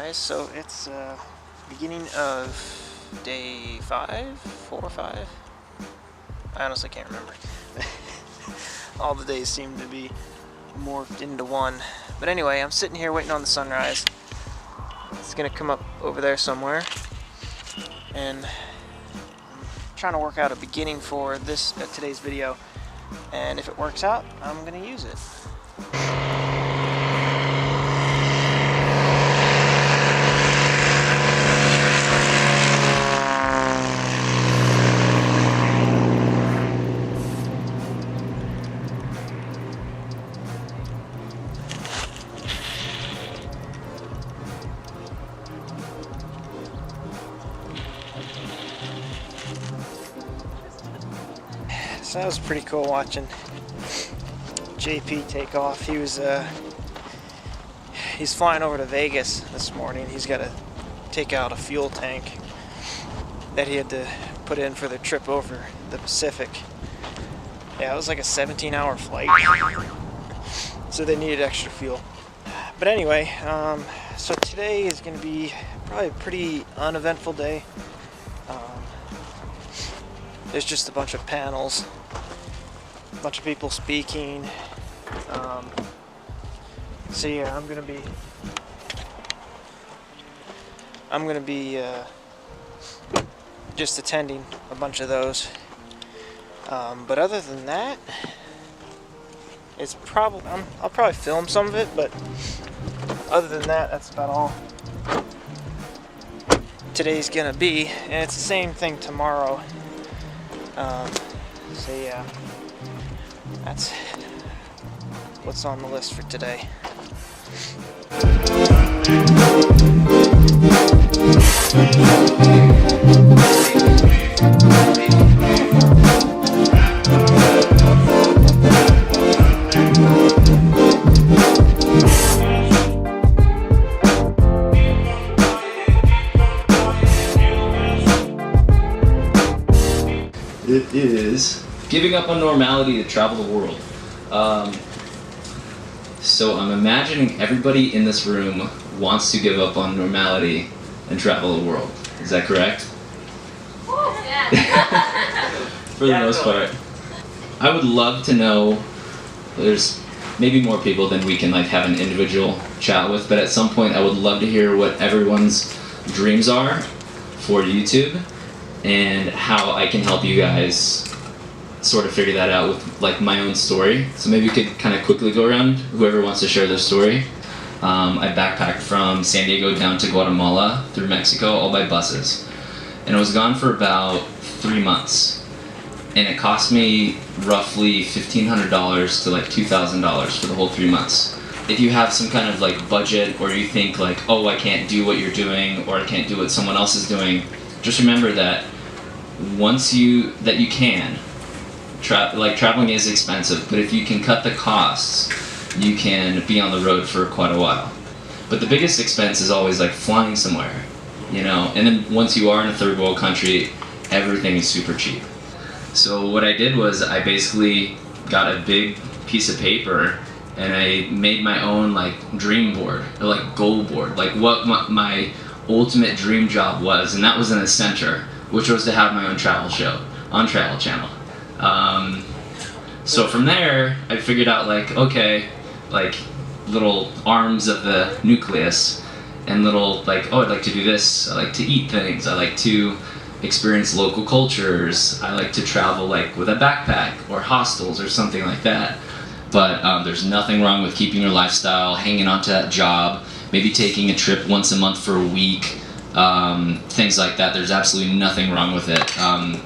guys, so it's beginning of day 5, 4 or 5. I honestly can't remember. All the days seem to be morphed into one. But anyway, I'm sitting here waiting on the sunrise. It's gonna come up over there somewhere, and I'm trying to work out a beginning for this today's video. And if it works out, I'm gonna use it. So that was pretty cool watching JP take off. He's flying over to Vegas this morning. He's got to take out a fuel tank that he had to put in for the trip over the Pacific. Yeah, it was like a 17-hour flight, so they needed extra fuel. But anyway, so today is going to be probably a pretty uneventful day. There's just a bunch of panels, a bunch of people speaking. So yeah, I'm gonna be just attending a bunch of those. But other than that, it's probably I'll probably film some of it. But other than that, that's about all today's gonna be, and it's the same thing tomorrow. So yeah, that's what's on the list for today. It is giving up on normality to travel the world. So I'm imagining everybody in this room wants to give up on normality and travel the world. Is that correct? Yeah. For the most part. I would love to know, there's maybe more people than we can like have an individual chat with, but at some point I would love to hear what everyone's dreams are for YouTube and how I can help you guys sort of figure that out with like my own story. So maybe we could kind of quickly go around, whoever wants to share their story. I backpacked from San Diego down to Guatemala through Mexico all by buses. And I was gone for about 3 months. And it cost me roughly $1,500 to like $2,000 for the whole 3 months. If you have some kind of like budget, or you think like, oh, I can't do what you're doing, or I can't do what someone else is doing, just remember that you can. Traveling is expensive, but if you can cut the costs, you can be on the road for quite a while. But the biggest expense is always like flying somewhere, you know, and then once you are in a third world country, everything is super cheap. So what I did was I basically got a big piece of paper and I made my own like dream board, or like goal board, like what my ultimate dream job was, and that was in the center, which was to have my own travel show on Travel Channel. So from there, I figured out like, okay, like little arms of the nucleus, and little like, oh, I'd like to do this, I like to eat things, I like to experience local cultures, I like to travel like with a backpack or hostels or something like that. But there's nothing wrong with keeping your lifestyle, hanging on to that job, maybe taking a trip once a month for a week, things like that. There's absolutely nothing wrong with it.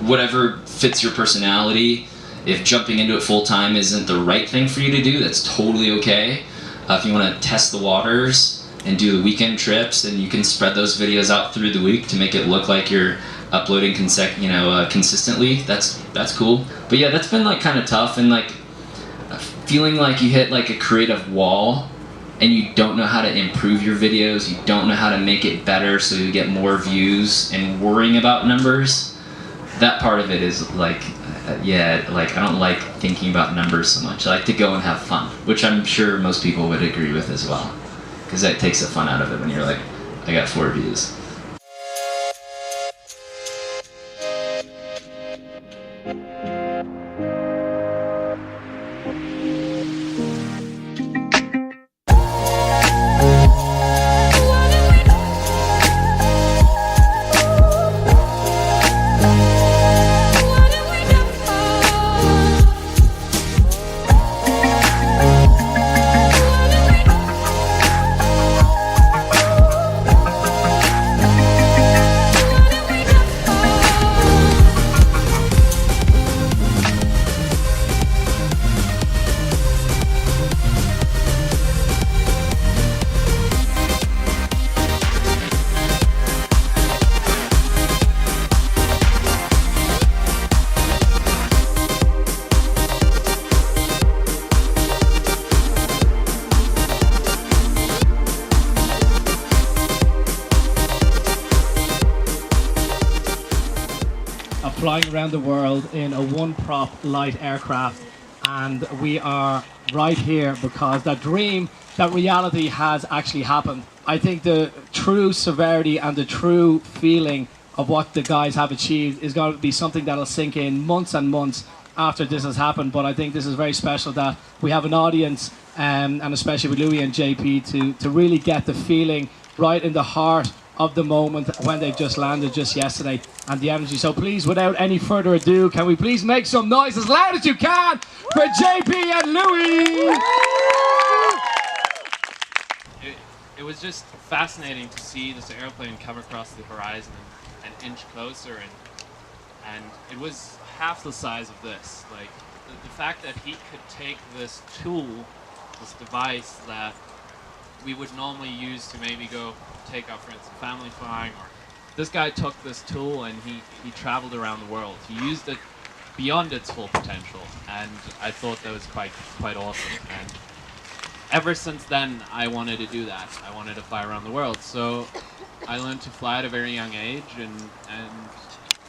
Whatever fits your personality. If jumping into it full time isn't the right thing for you to do, that's totally okay. If you want to test the waters and do the weekend trips, then you can spread those videos out through the week to make it look like you're uploading consistently. That's cool. But yeah, that's been like kind of tough, and like feeling like you hit like a creative wall and you don't know how to improve your videos, you don't know how to make it better so you get more views, and worrying about numbers. That part of it is like, yeah, like I don't like thinking about numbers so much. I like to go and have fun, which I'm sure most people would agree with as well, because that takes the fun out of it when you're like I got 4 views. Flying around the world in a one-prop light aircraft, and we are right here because that dream, that reality has actually happened. I think the true severity and the true feeling of what the guys have achieved is going to be something that'll sink in months and months after this has happened. But I think this is very special that we have an audience, and especially with Louis and JP, to really get the feeling right in the heart of the moment when they've just landed just yesterday, and the energy. So please, without any further ado, can we please make some noise as loud as you can for JP and Louis? It was just fascinating to see this airplane come across the horizon and inch closer, and it was half the size of this. Like the fact that he could take this tool, this device that we would normally use to maybe go take off, for instance, family flying, or this guy took this tool and he traveled around the world. He used it beyond its full potential, and I thought that was quite awesome. And ever since then, I wanted to do that. I wanted to fly around the world. So I learned to fly at a very young age and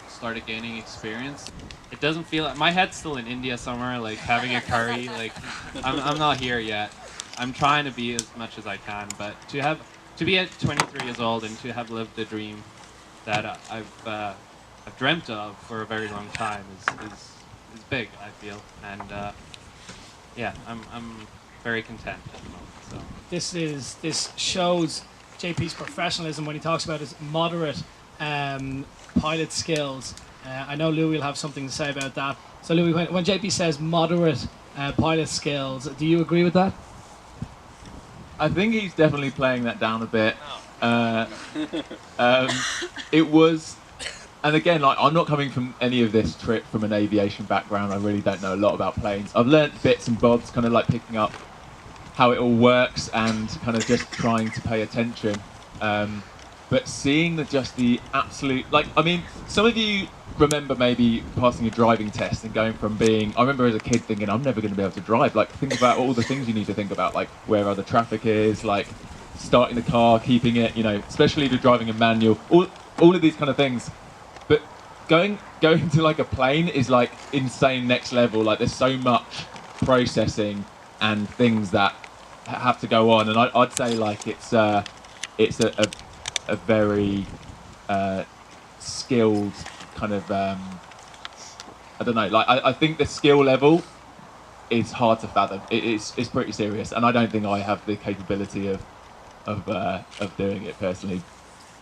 started gaining experience. It doesn't feel like my head's still in India somewhere, like having a curry. Like I'm not here yet. I'm trying to be as much as I can, but to be at 23 years old and to have lived the dream that I've dreamt of for a very long time is big, I feel, and yeah, I'm very content at the moment. So this shows JP's professionalism when he talks about his moderate pilot skills. I know Louis will have something to say about that. So Louis, when JP says moderate pilot skills, do you agree with that? I think he's definitely playing that down a bit. It was, and again, like, I'm not coming from any of this trip from an aviation background. I really don't know a lot about planes. I've learnt bits and bobs, kind of like picking up how it all works and kind of just trying to pay attention. But seeing the absolute, like, I mean, some of you remember maybe passing a driving test and going from being, I remember as a kid thinking, I'm never going to be able to drive. Like, think about all the things you need to think about, like where other traffic is, like starting the car, keeping it, you know, especially if you're driving a manual, all of these kind of things. But going to like a plane is like insane next level. Like, there's so much processing and things that have to go on. And I'd say like it's a very skilled kind of, I don't know, like I think the skill level is hard to fathom. It's pretty serious, and I don't think I have the capability of doing it personally.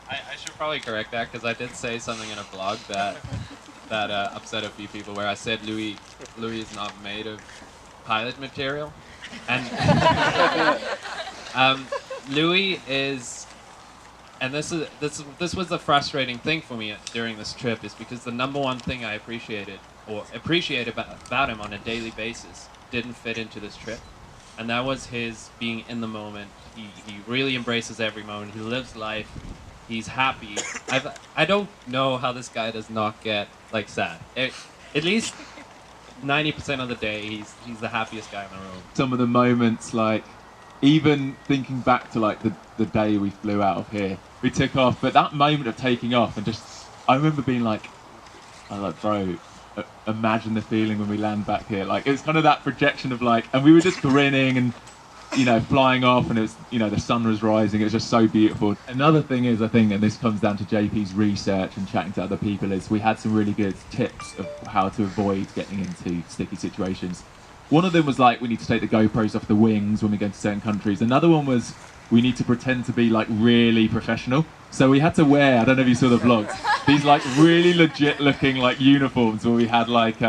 I should probably correct that, because I did say something in a blog that upset a few people, where I said Louis is not made of pilot material, and Louis is. And this was the frustrating thing for me during this trip, is because the number one thing I appreciate about him on a daily basis didn't fit into this trip, and that was his being in the moment. He really embraces every moment. He lives life. He's happy. I don't know how this guy does not get like sad. At least 90% of the day, he's the happiest guy in the room. Some of the moments, like even thinking back to like the day we flew out of here, we took off, but that moment of taking off and just, I remember being like, bro, imagine the feeling when we land back here. Like, it was kind of that projection of like, and we were just grinning, and you know, flying off, and it was, you know, the sun was rising. It was just so beautiful. Another thing is, I think, and this comes down to JP's research and chatting to other people, is we had some really good tips of how to avoid getting into sticky situations. One of them was like, we need to take the GoPros off the wings when we go to certain countries. Another one was, we need to pretend to be like really professional. So we had to wear, I don't know if you saw the vlogs, these like really legit looking like uniforms where we had like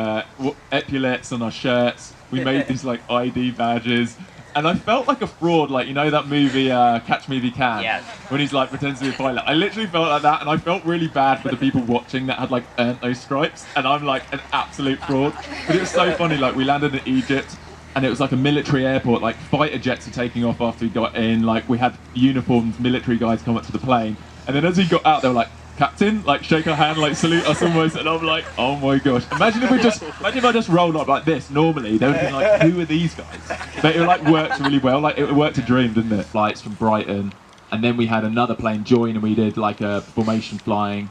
epaulettes on our shirts. We made these like ID badges. And I felt like a fraud, like, you know that movie Catch Me If You Can? Yeah. When he's like pretends to be a pilot. I literally felt like that, and I felt really bad for the people watching that had like earned those stripes, and I'm like an absolute fraud. But it was so funny, like we landed in Egypt, and it was like a military airport, like fighter jets were taking off after we got in, like we had uniformed military guys come up to the plane, and then as we got out they were like, Captain, like shake our hand, like salute us almost, and I'm like, oh my gosh. Imagine if I just rolled up like this normally, they would have been like, who are these guys? But it like worked really well, like it worked a dream, didn't it? Flights from Brighton, and then we had another plane join and we did like a formation flying.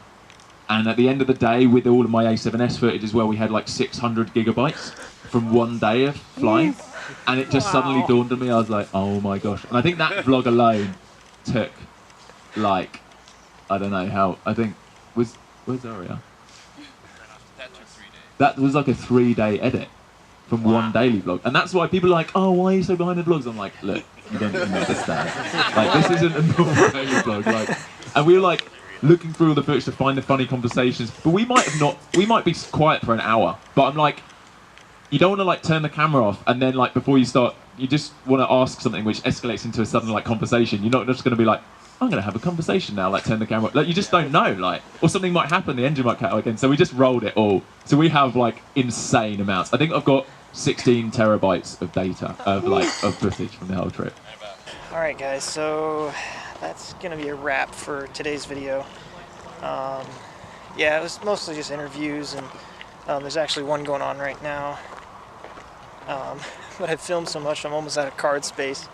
And at the end of the day, with all of my A7S footage as well, we had like 600 gigabytes from one day of flying. And it just suddenly dawned on me, I was like, oh my gosh. And I think that vlog alone took like, I don't know how, I think, where's Aria? That took 3 days. That was like a 3-day edit from one daily vlog. And that's why people are like, oh, why are you so behind the vlogs? I'm like, look, you don't even understand. Like, this isn't a normal daily vlog. Like, and we were like, looking through all the footage to find the funny conversations. But we might be quiet for an hour. But I'm like, you don't want to like turn the camera off and then like before you start, you just want to ask something which escalates into a sudden like conversation. You're not just going to be like, I'm going to have a conversation now, like turn the camera, like you just don't know, like, or something might happen, the engine might cut out again, so we just rolled it all. So we have like insane amounts. I think I've got 16 terabytes of data, of footage from the whole trip. Alright guys, so that's going to be a wrap for today's video. Yeah, it was mostly just interviews, and there's actually one going on right now. But I've filmed so much, I'm almost out of card space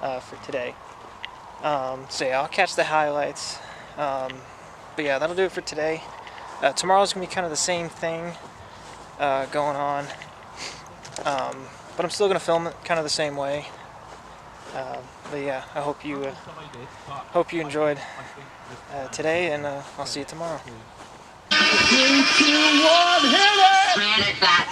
for today. So yeah, I'll catch the highlights. But yeah, that'll do it for today. Tomorrow's going to be kind of the same thing going on. But I'm still going to film it kind of the same way. But yeah, I hope you enjoyed today, and I'll see you tomorrow. 3, 2, 1, hit it! Ran it back.